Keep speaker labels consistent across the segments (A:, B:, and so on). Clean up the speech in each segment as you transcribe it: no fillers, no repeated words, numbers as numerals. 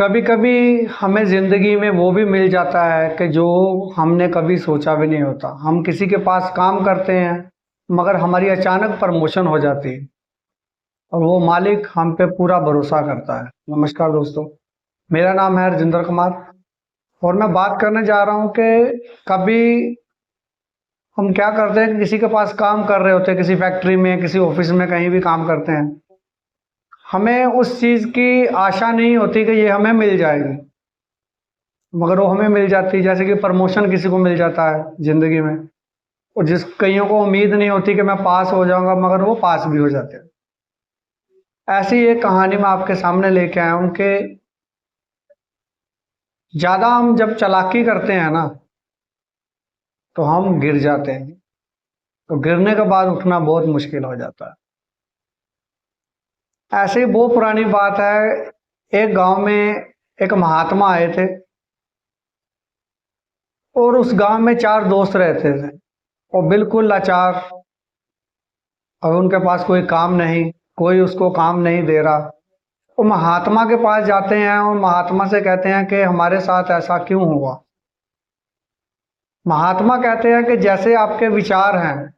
A: कभी कभी हमें जिंदगी में वो भी मिल जाता है कि जो हमने कभी सोचा भी नहीं होता। हम किसी के पास काम करते हैं मगर हमारी अचानक प्रमोशन हो जाती है और वो मालिक हम पे पूरा भरोसा करता है। नमस्कार दोस्तों, मेरा नाम है राजेंद्र कुमार और मैं बात करने जा रहा हूँ कि कभी हम क्या करते हैं कि किसी के पास काम कर रहे होते हैं, किसी फैक्ट्री में, किसी ऑफिस में, कहीं भी काम करते हैं। हमें उस चीज़ की आशा नहीं होती कि ये हमें मिल जाएगी, मगर वो हमें मिल जाती है। जैसे कि प्रमोशन किसी को मिल जाता है जिंदगी में, और जिस कईयों को उम्मीद नहीं होती कि मैं पास हो जाऊंगा, मगर वो पास भी हो जाते हैं। ऐसी एक कहानी मैं आपके सामने लेके आया हूं कि ज्यादा हम जब चालाकी करते हैं ना तो हम गिर जाते हैं, तो गिरने के बाद उठना बहुत मुश्किल हो जाता है। ऐसी वो पुरानी बात है, एक गांव में एक महात्मा आए थे और उस गांव में चार दोस्त रहते थे और बिल्कुल लाचार, और उनके पास कोई काम नहीं, कोई उसको काम नहीं दे रहा। वो महात्मा के पास जाते हैं और महात्मा से कहते हैं कि हमारे साथ ऐसा क्यों हुआ। महात्मा कहते हैं कि जैसे आपके विचार हैं,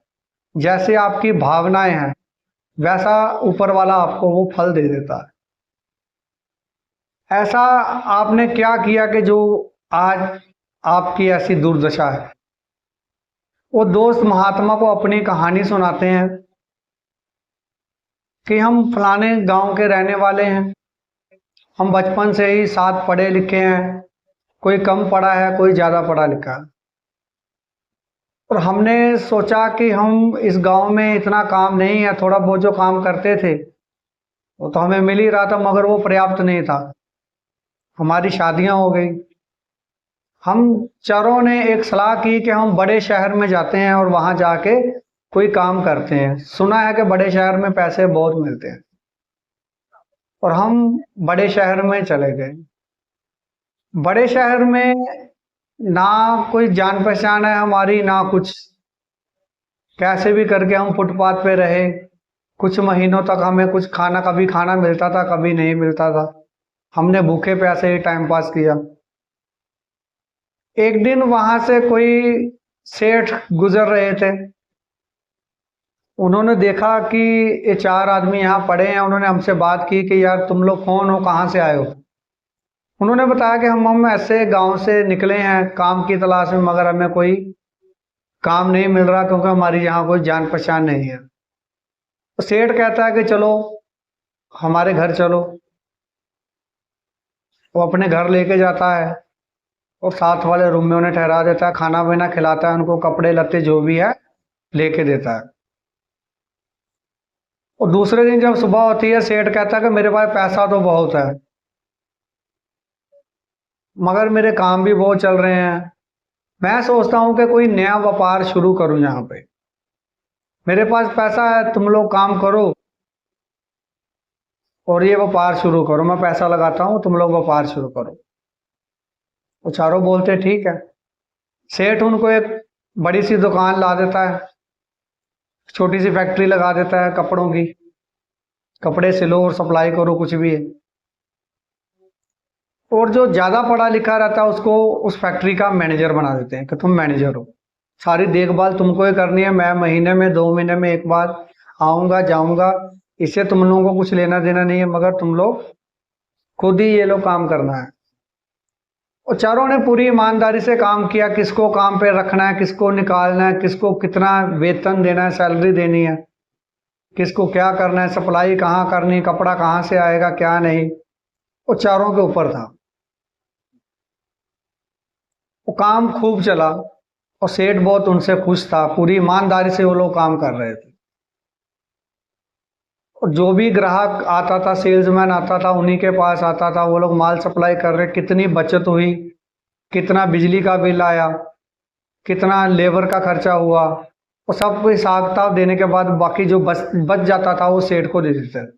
A: जैसे आपकी भावनाएं हैं, वैसा ऊपर वाला आपको वो फल दे देता है। ऐसा आपने क्या किया कि जो आज आपकी ऐसी दुर्दशा है। वो दोस्त महात्मा को अपनी कहानी सुनाते हैं कि हम फलाने गांव के रहने वाले हैं, हम बचपन से ही साथ पढ़े लिखे हैं, कोई कम पढ़ा है, कोई ज्यादा पढ़ा लिखा है। और हमने सोचा कि हम इस गांव में इतना काम नहीं है, थोड़ा बहुत जो काम करते थे वो तो हमें मिल ही रहा था, मगर वो पर्याप्त नहीं था। हमारी शादियां हो गई। हम चारों ने एक सलाह की कि हम बड़े शहर में जाते हैं और वहां जाके कोई काम करते हैं। सुना है कि बड़े शहर में पैसे बहुत मिलते हैं, और हम बड़े शहर में चले गए। बड़े शहर में ना कोई जान पहचान है हमारी, ना कुछ। कैसे भी करके हम फुटपाथ पे रहे। कुछ महीनों तक हमें कुछ खाना, कभी खाना मिलता था, कभी नहीं मिलता था। हमने भूखे प्यासे ही टाइम पास किया। एक दिन वहां से कोई सेठ गुजर रहे थे। उन्होंने देखा कि ये चार आदमी यहाँ पड़े हैं। उन्होंने हमसे बात की कि यार तुम लोग कौन हो, कहाँ से आए हो। उन्होंने बताया कि हम ऐसे गांव से निकले हैं काम की तलाश में, मगर हमें कोई काम नहीं मिल रहा क्योंकि हमारी यहाँ कोई जान पहचान नहीं है। तो सेठ कहता है कि चलो हमारे घर चलो। वो अपने घर लेके जाता है और साथ वाले रूम में उन्हें ठहरा देता है, खाना वाना खिलाता है, उनको कपड़े लत्ते जो भी है लेके देता है। और दूसरे दिन जब सुबह होती है, सेठ कहता है कि मेरे पास पैसा तो बहुत है, मगर मेरे काम भी बहुत चल रहे हैं। मैं सोचता हूँ कि कोई नया व्यापार शुरू करूँ यहाँ पे। मेरे पास पैसा है, तुम लोग काम करो और ये व्यापार शुरू करो। मैं पैसा लगाता हूँ, तुम लोग व्यापार शुरू करो। वो चारों बोलते ठीक है। सेठ उनको एक बड़ी सी दुकान ला देता है, छोटी सी फैक्ट्री लगा देता है कपड़ों की। कपड़े सिलो और सप्लाई करो, कुछ भी है। और जो ज्यादा पढ़ा लिखा रहता है उसको उस फैक्ट्री का मैनेजर बना देते हैं कि तुम मैनेजर हो, सारी देखभाल तुमको ही करनी है। मैं महीने में, 2 महीने में एक बार आऊंगा जाऊंगा, इससे तुम लोगों को कुछ लेना देना नहीं है, मगर तुम लोग खुद ही ये लोग काम करना है। और चारों ने पूरी ईमानदारी से काम किया, किसको काम पे रखना है, किसको निकालना है, किसको कितना वेतन देना है, सैलरी देनी है, किसको क्या करना है, सप्लाई कहाँ करनी, कपड़ा कहाँ से आएगा, क्या नहीं। वो चारों के ऊपर था। वो काम खूब चला और सेठ बहुत उनसे खुश था। पूरी ईमानदारी से वो लोग काम कर रहे थे। और जो भी ग्राहक आता था, सेल्समैन आता था, उन्हीं के पास आता था। वो लोग माल सप्लाई कर रहे, कितनी बचत हुई, कितना बिजली का बिल आया, कितना लेबर का खर्चा हुआ, और सबको हिसाब किताब देने के बाद बाकी जो बच जाता था वो सेठ को दे देते थे।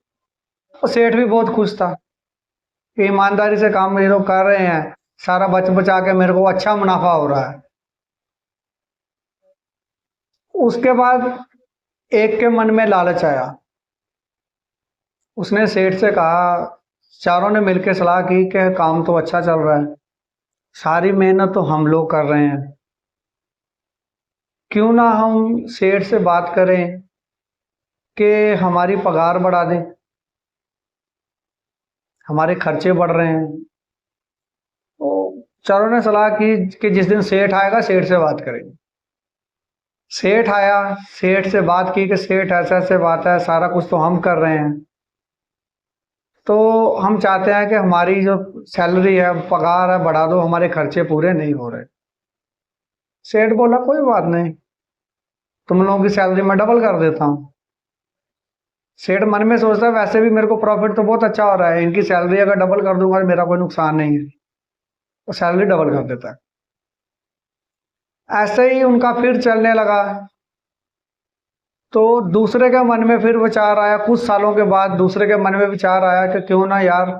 A: और सेठ भी बहुत खुश था कि ईमानदारी से काम ये लोग कर रहे हैं, सारा बच बचा के मेरे को अच्छा मुनाफा हो रहा है। उसके बाद एक के मन में लालच आया। उसने सेठ से कहा, चारों ने मिलकर सलाह की कि काम तो अच्छा चल रहा है, सारी मेहनत तो हम लोग कर रहे हैं, क्यों ना हम सेठ से बात करें कि हमारी पगार बढ़ा दें, हमारे खर्चे बढ़ रहे हैं। तो चारों ने सलाह की कि जिस दिन सेठ आएगा सेठ से बात करेंगे। सेठ आया, सेठ से बात की कि सेठ ऐसे ऐसे बात है, सारा कुछ तो हम कर रहे हैं, तो हम चाहते हैं कि हमारी जो सैलरी है, पगार है, बढ़ा दो, हमारे खर्चे पूरे नहीं हो रहे। सेठ बोला कोई बात नहीं, तुम लोगों की सैलरी मैं डबल कर देता हूँ। सेठ मन में सोचता है वैसे भी मेरे को प्रॉफिट तो बहुत अच्छा हो रहा है, इनकी सैलरी अगर डबल कर दूंगा तो मेरा कोई नुकसान नहीं है, तो सैलरी डबल कर देता है। ऐसे ही उनका फिर चलने लगा। तो दूसरे के मन में फिर विचार आया, कुछ सालों के बाद दूसरे के मन में विचार आया कि क्यों ना यार,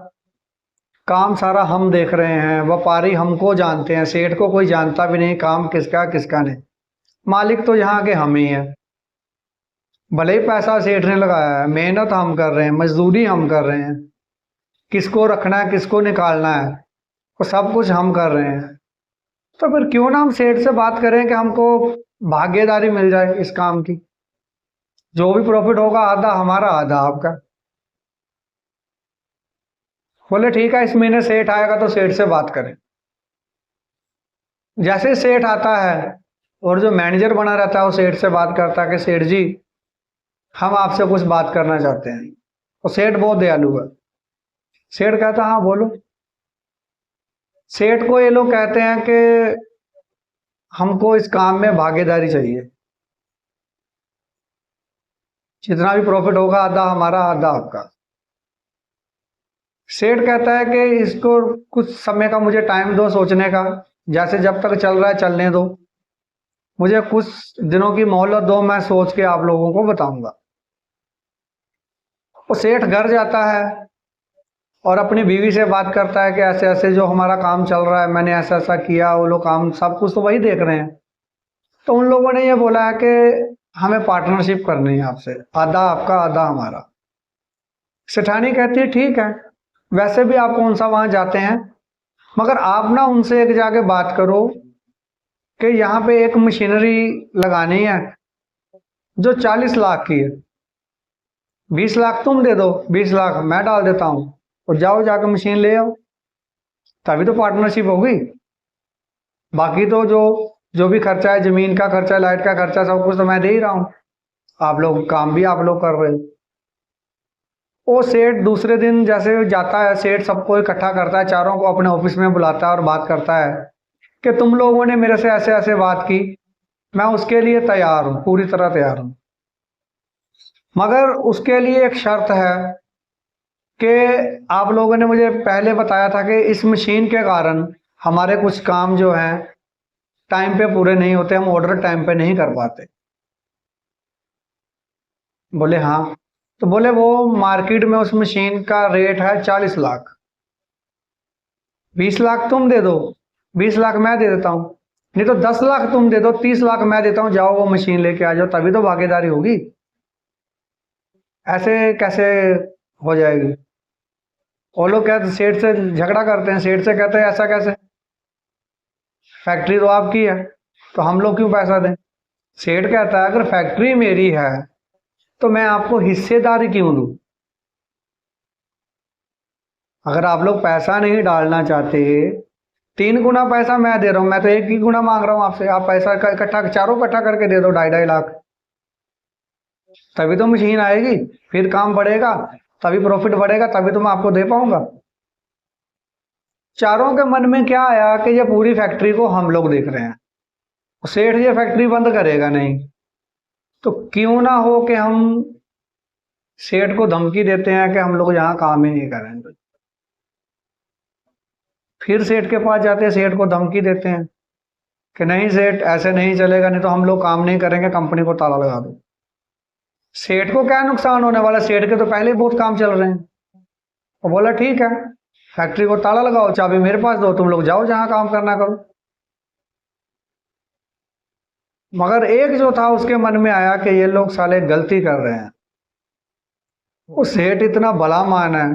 A: काम सारा हम देख रहे हैं, व्यापारी हमको जानते हैं, सेठ को कोई जानता भी नहीं काम किसका किसका नहीं, मालिक तो यहाँ के हम ही हैं। भले ही पैसा सेठ ने लगाया है, मेहनत हम कर रहे हैं, मजदूरी हम कर रहे हैं, किसको रखना है किसको निकालना है वो सब कुछ हम कर रहे हैं, तो फिर क्यों ना हम सेठ से बात करें कि हमको भागीदारी मिल जाए इस काम की, जो भी प्रॉफिट होगा आधा हमारा आधा आपका। बोले ठीक है, इस महीने सेठ आएगा तो सेठ से बात करें। जैसे सेठ आता है और जो मैनेजर बना रहता है वो सेठ से बात करता है कि सेठ जी, हम आपसे कुछ बात करना चाहते हैं। और सेठ बहुत दयालु है। सेठ कहता हाँ बोलो। सेठ को ये लोग कहते हैं कि हमको इस काम में भागीदारी चाहिए, जितना भी प्रॉफिट होगा आधा हमारा आधा आपका। सेठ कहता है कि इसको कुछ समय का मुझे टाइम दो सोचने का, जैसे जब तक चल रहा है चलने दो, मुझे कुछ दिनों की मोहलत दो, मैं सोच के आप लोगों को बताऊंगा। वो सेठ घर जाता है और अपनी बीवी से बात करता है कि ऐसे ऐसे जो हमारा काम चल रहा है, मैंने ऐसा ऐसा किया, वो लोग काम सब कुछ तो वही देख रहे हैं। तो उन लोगों ने ये बोला है कि हमें पार्टनरशिप करनी है आपसे, आधा आपका आधा हमारा। सेठानी कहती है ठीक है, वैसे भी आप कौन सा वहां जाते हैं, मगर आप ना उनसे एक जाके बात करो कि यहाँ पे एक मशीनरी लगानी है जो 40 लाख की है, 20 लाख तुम दे दो, 20 लाख मैं डाल देता हूँ, और जाओ जाके मशीन ले आओ, तभी तो पार्टनरशिप होगी। बाकी तो जो जो भी खर्चा है, जमीन का खर्चा, लाइट का खर्चा, सब कुछ तो मैं दे ही रहा हूँ, आप लोग काम भी आप लोग कर रहे हो। वो सेठ दूसरे दिन जैसे जाता है, सेठ सबको इकट्ठा करता है, चारों को अपने ऑफिस में बुलाता है और बात करता है कि तुम लोगों ने मेरे से ऐसे ऐसे बात की, मैं उसके लिए तैयार हूँ, पूरी तरह तैयार हूँ, मगर उसके लिए एक शर्त है कि आप लोगों ने मुझे पहले बताया था कि इस मशीन के कारण हमारे कुछ काम जो हैं टाइम पे पूरे नहीं होते, हम ऑर्डर टाइम पे नहीं कर पाते। बोले हाँ। तो बोले वो मार्केट में उस मशीन का रेट है 40 लाख, 20 लाख तुम दे दो, 20 लाख मैं दे देता हूँ, नहीं तो 10 लाख तुम दे दो, 30 लाख मैं देता हूँ, जाओ वो मशीन लेके आ जाओ, तभी तो भागीदारी होगी, ऐसे कैसे हो जाएगी। वो लोग कहते सेठ से झगड़ा करते हैं, सेठ से कहते हैं ऐसा कैसे, फैक्ट्री तो आपकी है, तो हम लोग क्यों पैसा दें। सेठ कहता है अगर फैक्ट्री मेरी है तो मैं आपको हिस्सेदारी क्यों दूं, अगर आप लोग पैसा नहीं डालना चाहते, 3 गुना पैसा मैं दे रहा हूं, मैं तो 1 ही गुना मांग रहा हूं आपसे, आप पैसा इकट्ठा चारों इकट्ठा करके दे दो 2.5-2.5 लाख, तभी तो मशीन आएगी, फिर काम बढ़ेगा, तभी प्रॉफिट बढ़ेगा, तभी तो मैं आपको दे पाऊंगा। चारों के मन में क्या आया कि ये पूरी फैक्ट्री को हम लोग देख रहे हैं, सेठ ये फैक्ट्री बंद करेगा नहीं, तो क्यों ना हो कि हम सेठ को धमकी देते हैं कि हम लोग यहाँ काम ही नहीं करेंगे। फिर सेठ के पास जाते हैं, सेठ को धमकी देते हैं कि नहीं सेठ ऐसे नहीं चलेगा, नहीं तो हम लोग काम नहीं करेंगे, कंपनी को ताला लगा दो। सेठ को क्या नुकसान होने वाला, सेठ के तो पहले ही बहुत काम चल रहे हैं। वो बोला ठीक है, फैक्ट्री को ताला लगाओ, चाबी मेरे पास दो, तुम लोग जाओ जहां काम करना करो। मगर एक जो था उसके मन में आया कि ये लोग साले गलती कर रहे हैं, वो सेठ इतना भला मान है,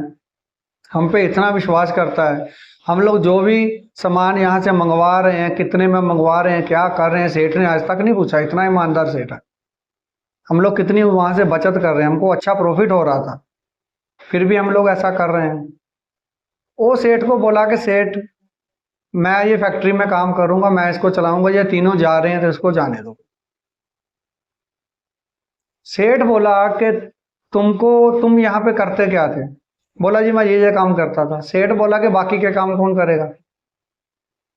A: हम पे इतना विश्वास करता है। हम लोग जो भी सामान यहाँ से मंगवा रहे हैं, कितने में मंगवा रहे हैं, क्या कर रहे हैं, सेठ ने आज तक नहीं पूछा। इतना ईमानदार सेठ है। हम लोग कितनी वहां से बचत कर रहे हैं, हमको अच्छा प्रॉफिट हो रहा था, फिर भी हम लोग ऐसा कर रहे हैं। वो सेठ को बोला कि सेठ, मैं ये फैक्ट्री में काम करूंगा, मैं इसको चलाऊंगा, ये तीनों जा रहे हैं तो इसको जाने दो। सेठ बोला कि तुम यहाँ पे करते क्या थे? बोला जी मैं ये काम करता था। सेठ बोला कि बाकी के काम कौन करेगा?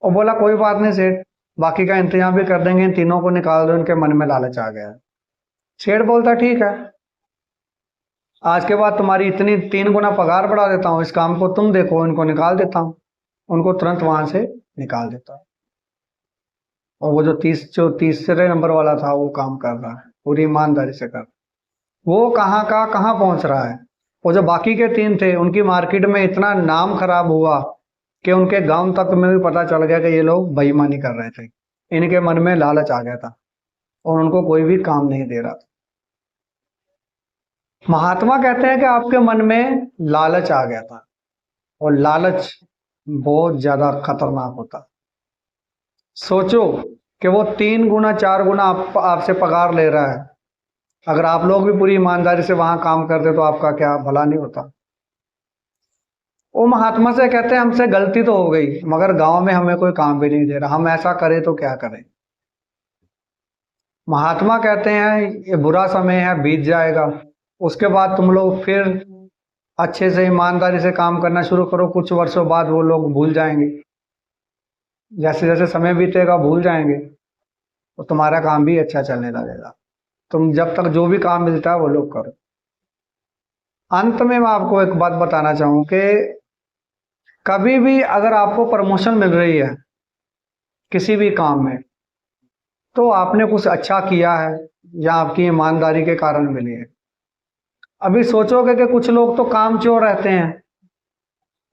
A: और बोला कोई बात नहीं सेठ, बाकी का इंतजाम भी कर देंगे, इन तीनों को निकाल दो, इनके मन में लालच आ गया है। सेठ बोलता ठीक है, आज के बाद तुम्हारी इतनी 3 गुना पगार बढ़ा देता हूँ, इस काम को तुम देखो, इनको निकाल देता हूँ। उनको तुरंत वहां से निकाल देता है। और वो जो तीसरे नंबर वाला था वो काम कर रहा है, पूरी ईमानदारी से कर रहा है। वो कहाँ का कहाँ पहुंच रहा है। वो जो बाकी के 3 थे, उनकी मार्केट में इतना नाम खराब हुआ कि उनके गांव तक में भी पता चल गया कि ये लोग बेईमानी कर रहे थे। इनके मन में लालच आ गया था और उनको कोई भी काम नहीं दे रहा था। महात्मा कहते हैं कि आपके मन में लालच आ गया था, और लालच बहुत ज्यादा खतरनाक होता। सोचो कि वो 3 गुना 4 गुना आपसे पगार ले रहा है। अगर आप लोग भी पूरी ईमानदारी से वहां काम करते तो आपका क्या भला नहीं होता। वो महात्मा से कहते हैं हमसे गलती तो हो गई, मगर गांव में हमें कोई काम भी नहीं दे रहा, हम ऐसा करें तो क्या करें। महात्मा कहते हैं ये बुरा समय है, बीत जाएगा, उसके बाद तुम लोग फिर अच्छे से ईमानदारी से काम करना शुरू करो। कुछ वर्षों बाद वो लोग भूल जाएंगे, जैसे जैसे समय बीतेगा भूल जाएंगे, तो तुम्हारा काम भी अच्छा चलने लगेगा। तुम जब तक जो भी काम मिलता है वो लोग करो। अंत में मैं आपको एक बात बताना चाहूँ कि कभी भी अगर आपको प्रमोशन मिल रही है किसी भी काम में, तो आपने कुछ अच्छा किया है या आपकी ईमानदारी के कारण मिली है। अभी सोचोगे कि कुछ लोग तो कामचोर रहते हैं,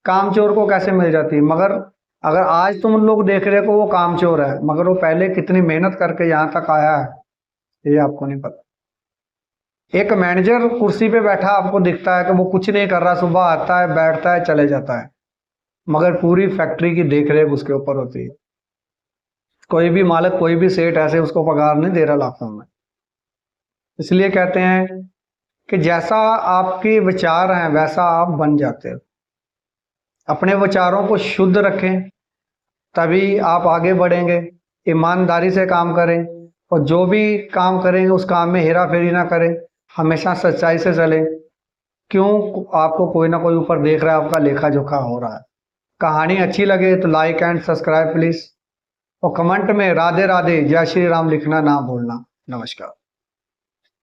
A: कामचोर को कैसे मिल जाती है, मगर अगर आज तुम लोग देख रहे हो वो कामचोर है, मगर वो पहले कितनी मेहनत करके यहाँ तक आया है ये आपको नहीं पता। एक मैनेजर कुर्सी पे बैठा आपको दिखता है कि वो कुछ नहीं कर रहा, सुबह आता है, बैठता है, चले जाता है, मगर पूरी फैक्ट्री की देखरेख उसके ऊपर होती है। कोई भी मालिक, कोई भी सेठ ऐसे उसको पगार नहीं दे रहा लाखों में। इसलिए कहते हैं कि जैसा आपके विचार हैं वैसा आप बन जाते हो। अपने विचारों को शुद्ध रखें, तभी आप आगे बढ़ेंगे। ईमानदारी से काम करें, और जो भी काम करेंगे उस काम में हेरा फेरी ना करें, हमेशा सच्चाई से चलें। क्यों? आपको कोई ना कोई ऊपर देख रहा है, आपका लेखा जोखा हो रहा है। कहानी अच्छी लगे तो लाइक एंड सब्सक्राइब प्लीज, और कमेंट में राधे राधे जय श्री राम लिखना ना भूलना। नमस्कार।